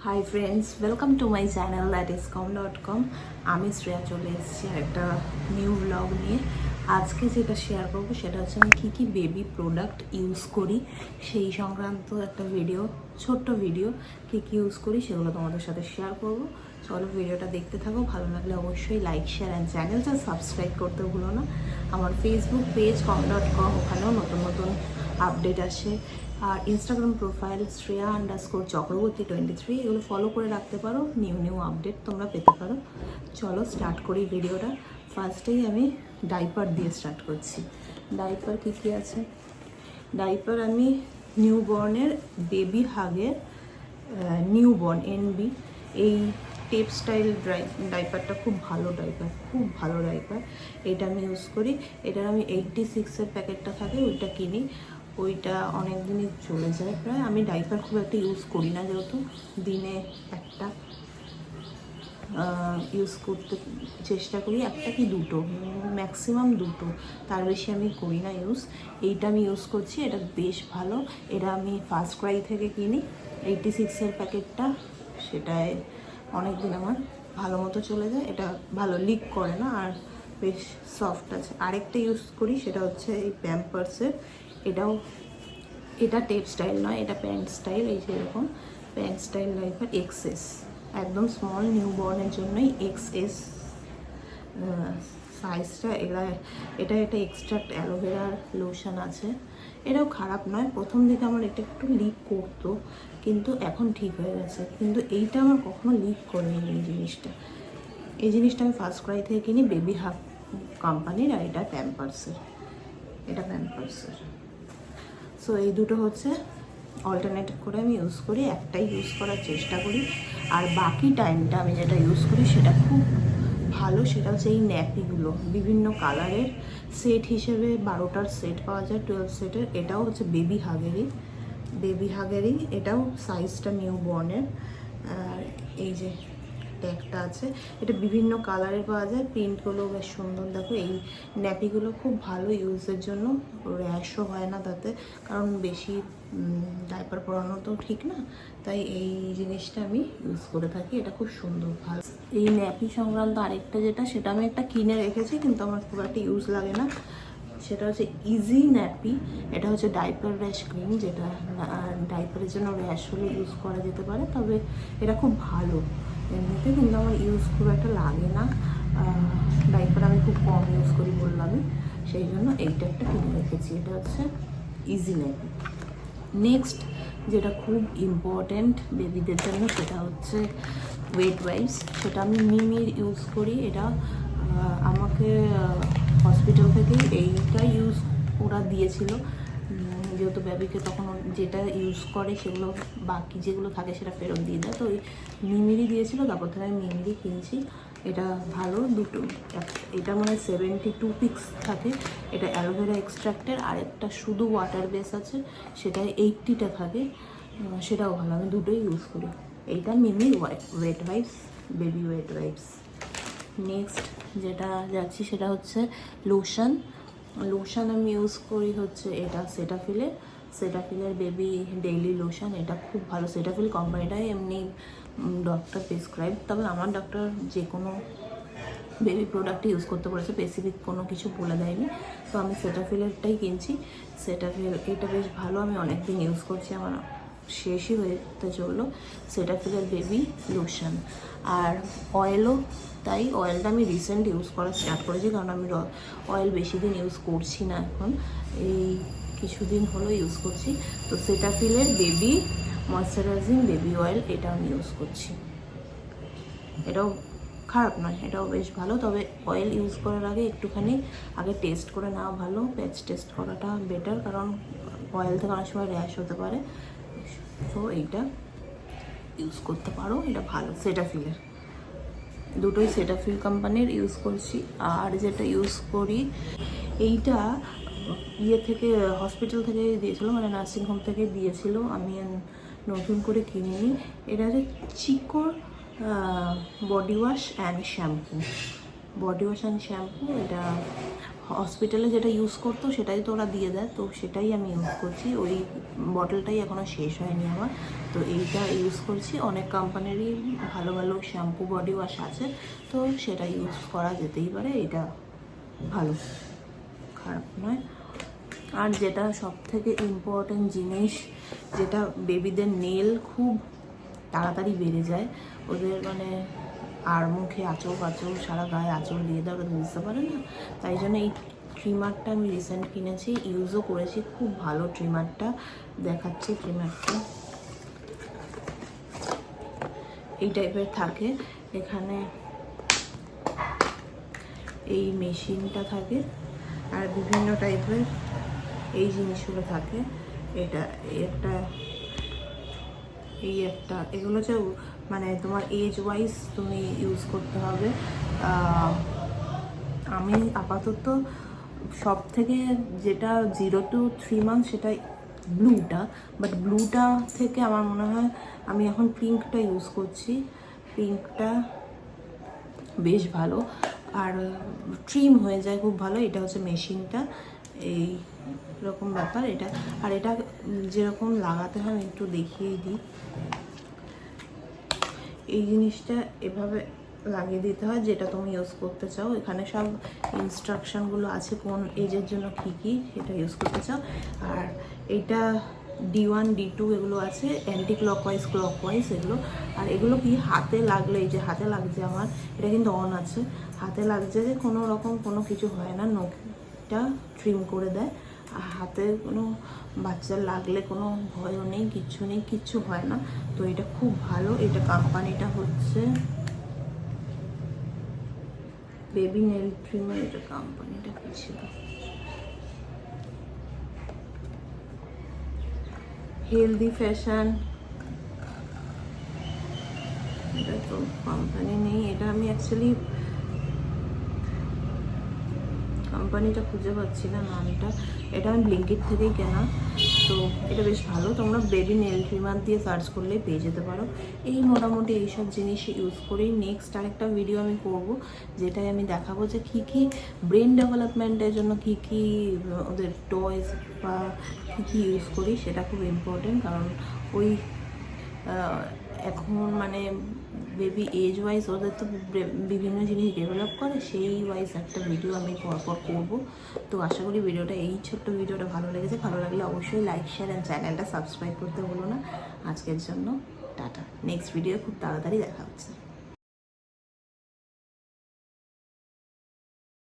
Hi friends, welcome to my channel thatiscom.com। আমি শ্রেয়া চলে এসেছি একটা নিউ ব্লগ নিয়ে। আজকে যেটা শেয়ার করবো সেটা হচ্ছে আমি কী কী বেবি প্রোডাক্ট ইউজ করি সেই সংক্রান্ত একটা ভিডিও, ছোট্ট ভিডিও। কী কী ইউজ করি সেগুলো তোমাদের সাথে শেয়ার করবো। চলো ভিডিওটা দেখতে থাকো, ভালো লাগলে অবশ্যই লাইক, শেয়ার অ্যান্ড চ্যানেলটা সাবস্ক্রাইব করতে ভুলো না। আমার ফেসবুক পেজ com.com, ওখানেও নতুন নতুন আপডেট আসে। আর ইনস্টাগ্রাম প্রোফাইল শ্রেয়া_চক্রবর্তী 23, এগুলো ফলো করে রাখতে পারো, নিউ আপডেট তোমরা পেতে পারো। চলো স্টার্ট করি ভিডিওটা। ফার্স্টেই আমি ডাইপার দিয়ে স্টার্ট করছি। ডাইপার কী কী আছে? ডাইপার আমি নিউবর্নের বেবি হাগের নিউবর্ন NB, এই টেপ স্টাইল ডাইপারটা খুব ভালো ডাইপার, খুব ভালো ডাইপার। এটা আমি ইউজ করি। এটার আমি 86-এর প্যাকেটটা থাকে, ওইটা কিনি। ওইটা অনেক দিনই চলে যায় প্রায়। আমি ডাইপার খুব একটা ইউজ করি না, যেহেতু দিনে একটা ইউজ করতে চেষ্টা করি, একটা কি দুটো, ম্যাক্সিমাম দুটো, তার বেশি আমি করি না ইউজ। এইটা আমি ইউজ করছি, এটা বেশ ভালো। এটা আমি ফার্স্ট ক্রাই থেকে কিনি, 86-এর প্যাকেটটা। সেটায় অনেক দিন আমার ভালো মতো চলে যায়। এটা ভালো লিক করে না আর বেশ সফট আছে। আরেকটা ইউজ করি, সেটা হচ্ছে এই প্যাম্পার্সের। এটা টেপ স্টাইল নয়, এটা প্যান্ট স্টাইল। এই যে এরকম প্যান্ট স্টাইল ডাইপার XS, একদম স্মল নিউবর্নের জন্যই XS সাইজটা। এটা একটা এক্সট্রাক্ট অ্যালোভেরার লোশন আছে। এটাও খারাপ নয়। প্রথম দিকে আমার এটা একটু লিক করতো, কিন্তু এখন ঠিক হয়ে গেছে। কিন্তু এইটা আমার কখনো লিক করেনি। এই জিনিসটা আমি ফার্স্ট ক্রাই থেকে কিনি, বেবি হাগ কোম্পানির। আর এটা প্যাম্পার্সের। সো এই দুটো হচ্ছে অল্টারনেটিভ করে আমি ইউজ করি, একটাই ইউজ করার চেষ্টা করি। আর বাকি টাইমটা আমি যেটা ইউজ করি সেটা খুব ভালো, সেটা হচ্ছে এই ন্যাপিগুলো। বিভিন্ন কালারের সেট হিসেবে 12টার সেট পাওয়া যায়, 12 সেটের। এটাও হচ্ছে বেবি হাগেরই। এটাও সাইজটা নিউবর্নের। আর এই যে ট্যাগটা আছে, এটা বিভিন্ন কালারের পাওয়া যায়, প্রিন্টগুলো বেশ সুন্দর। দেখো এই ন্যাপিগুলো খুব ভালো ইউজের জন্য, র্যাশও হয় না তাতে, কারণ বেশি ডাইপার পরানো তো ঠিক না, তাই এই জিনিসটা আমি ইউজ করে থাকি। এটা খুব সুন্দর, ভালো। এই ন্যাপি সংক্রান্ত আরেকটা যেটা, সেটা আমি একটা কিনে রেখেছি, কিন্তু আমার খুব একটা ইউজ লাগে না। সেটা হচ্ছে ইজি ন্যাপি। এটা হচ্ছে ডাইপার র্যাশ ক্রিম, যেটা ডাইপারের জন্য র্যাশ হলে ইউজ করা যেতে পারে, তবে এটা খুব ভালো এমনিতে, কিন্তু আমার ইউজ খুব একটা লাগে না। ডাইপার আমি খুব কম ইউজ করি বললামই, সেই জন্য এইটা একটা কিনে রেখেছি। এটা হচ্ছে ইজি ন্যাপি। নেক্সট যেটা খুব ইম্পর্ট্যান্ট বেবিদের জন্য, সেটা হচ্ছে ওয়েট ওয়াইপস। সেটা আমি মিমির ইউজ করি। এটা আমাকে হসপিটাল থেকে এইটা ইউজ ওরা দিয়েছিল, যেহেতু বেবিকে তখন যেটা ইউজ করে সেগুলো, বাকি যেগুলো থাকে সেটা ফেরত দিয়ে দেয়, তো ওই মিমিরই দিয়েছিল। তারপর থেকে আমি মিমিরই কিনছি। এটা ভালো দুটো। এটা মানে 72 পিক্স থাকে, এটা অ্যালোভেরা এক্সট্রাক্টের। আর একটা শুধু ওয়াটার বেস আছে, সেটায় 80টা থাকে, সেটাও ভালো। আমি দুটোই ইউজ করি। এইটা মিমির wet wipes, baby wet wipes. Next যেটা যাচ্ছি সেটা হচ্ছে লোশন আমি ইউজ করি হচ্ছে এটা সেটাফিলের বেবি ডেইলি লোশন। এটা খুব ভালো। সেটাফিল কোম্পানিটাই এমনি ডক্টর প্রেসক্রাইব, তবে আমার ডক্টর যে কোনো বেবি প্রোডাক্ট ইউজ করতে বলেছে, স্পেসিফিক কোনো কিছু বলে দেয়নি, তো আমি সেটাফিলেরটাই কিনছি। সেটাফিল এটা বেশ ভালো, আমি অনেক দিন ইউজ করছি, আমার শেষই হতে চললো। সেটাফিলের বেবি লোশন। আর অয়েলও তাই। অয়েলটা আমি রিসেন্ট ইউজ করা স্টার্ট করেছি, কারণ আমি অয়েল বেশি দিন ইউজ করছি না, এখন এই কিছুদিন হলো ইউজ করছি। তো সেটাফিলের বেবি ময়শ্চারাইজিং বেবি অয়েল, এটা আমি ইউজ করছি। এটাও খারাপ নয়, এটাও বেশ ভালো। তবে অয়েল ইউজ করার আগে একটুখানি আগে টেস্ট করে নেওয়া ভালো। প্যাচ টেস্ট করাটা বেটার, কারণ অয়েল থেকে অনেক সময় র্যাশ হতে পারে। তো এইটা ইউজ করতে পারো, এটা ভালো। সেটাফিলের দুটোই সেটাফিল কোম্পানির ইউজ করছি। আর যেটা ইউজ করি, এইটা থেকে হসপিটাল থেকে দিয়েছিলো, মানে নার্সিংহোম থেকে দিয়েছিল, আমি নতুন করে কিনিনি। এটা হচ্ছে চিকোর বডি ওয়াশ অ্যান্ড শ্যাম্পু। এটা হসপিটালে যেটা ইউজ করতো সেটাই তো ওরা দিয়ে দেয়, তো সেটাই আমি ইউজ করছি। ওই বটলটাই এখনও শেষ হয়নি আমার, তো এইটা ইউজ করছি। অনেক কোম্পানিরই ভালো ভালো শ্যাম্পু বডি ওয়াশ আছে, তো সেটা ইউজ করা যেতেই পারে। এটা ভালো, খারাপ নয়। আর যেটা সবথেকে ইম্পর্টেন্ট জিনিস, যেটা বেবিদের নেল খুব তাড়াতাড়ি বেড়ে যায়, ওদের মানে আর মুখে আঁচড় পাঁচড়, সারা গায়ে আঁচড় দিয়ে দেয়, ওরা বুঝতে পারে না। তাই জন্য এই ট্রিমারটা আমি রিসেন্ট কিনেছি, ইউজও করেছি, খুব ভালো ট্রিমারটা। দেখাচ্ছি ট্রিমারটা, এই টাইপের থাকে। এখানে এই মেশিনটা থাকে আর বিভিন্ন টাইপের এই জিনিসগুলো থাকে। এটা একটা এগুলো যে মানে তোমার এজ ওয়াইজ তুমি ইউজ করতে হবে। আমি আপাতত সব থেকে যেটা 0 to 3 মান্থ সেটা ব্লুটা, বাট ব্লুটা থেকে আমার মনে হয় আমি এখন পিঙ্কটা ইউজ করছি। পিঙ্কটা বেশ ভালো আর ট্রিম হয়ে যায় খুব ভালো। এটা হচ্ছে মেশিনটা, এই রকম ব্যাপার এটা। আর এটা যেরকম লাগাতে হয় আমি একটু দেখিয়ে দিই। এই জিনিসটা এভাবে লাগিয়ে দিতে হয় যেটা তুমি ইউজ করতে চাও। এখানে সব ইনস্ট্রাকশনগুলো আছে কোন এজের জন্য কী কী সেটা ইউজ করতে চাও। আর এইটা D1 D2 এগুলো আছে, অ্যান্টি ক্লকওয়াইজ ক্লকওয়াইজ এগুলো। আর এগুলো কি হাতে লাগলে, এই যে হাতে লাগছে আমার, এটা কিন্তু অন আছে, হাতে লাগছে যে কোনো রকম কোনো কিছু হয় না, নখটা ট্রিম করে দেয়। আর হাতে কোনো বাচ্চার লাগলে কোনো ভয়ও নেই, কিচ্ছু নেই, কিচ্ছু হয় না। তো এটা খুব ভালো। এটা কোম্পানিটা হচ্ছে বেবি নেল ট্রিমার। এটা কোম্পানিটা কি ছিল, হেলদি ফ্যাশন। এটা তো কোম্পানি নেই, এটা আমি অ্যাকচুয়ালি কোম্পানিটা খুঁজে পাচ্ছি না নামটা। এটা আমি ব্লিঙ্কিট থেকেই কেনা। তো এটা বেশ ভালো, তোমরা বেবি নেল ট্রিমার দিয়ে সার্চ করলেই পেয়ে যেতে পারো। এই মোটামুটি এইসব জিনিস ইউজ করেই নেক্সট আরেকটা ভিডিও আমি করব, যেটাই আমি দেখাবো যে কী কী ব্রেন ডেভেলপমেন্টের জন্য কী কী ওদের টয়েস বা কী কী ইউজ করি। সেটা খুব ইম্পর্টেন্ট, কারণ ওই এখন মানে বেবি এজ ওয়াইজ ওদের তো বিভিন্ন জিনিস ডেভেলপ করে, সেই ওয়াইজ একটা ভিডিও আমি পরপর করবো। তো আশা করি ভিডিওটা, এই ছোট্ট ভিডিওটা ভালো লেগেছে। ভালো লাগলে অবশ্যই লাইক শেয়ার অ্যান্ড চ্যানেলটা সাবস্ক্রাইব করতে ভুলো না। আজকের জন্য টাটা, নেক্সট ভিডিও খুব তাড়াতাড়ি দেখা হচ্ছে।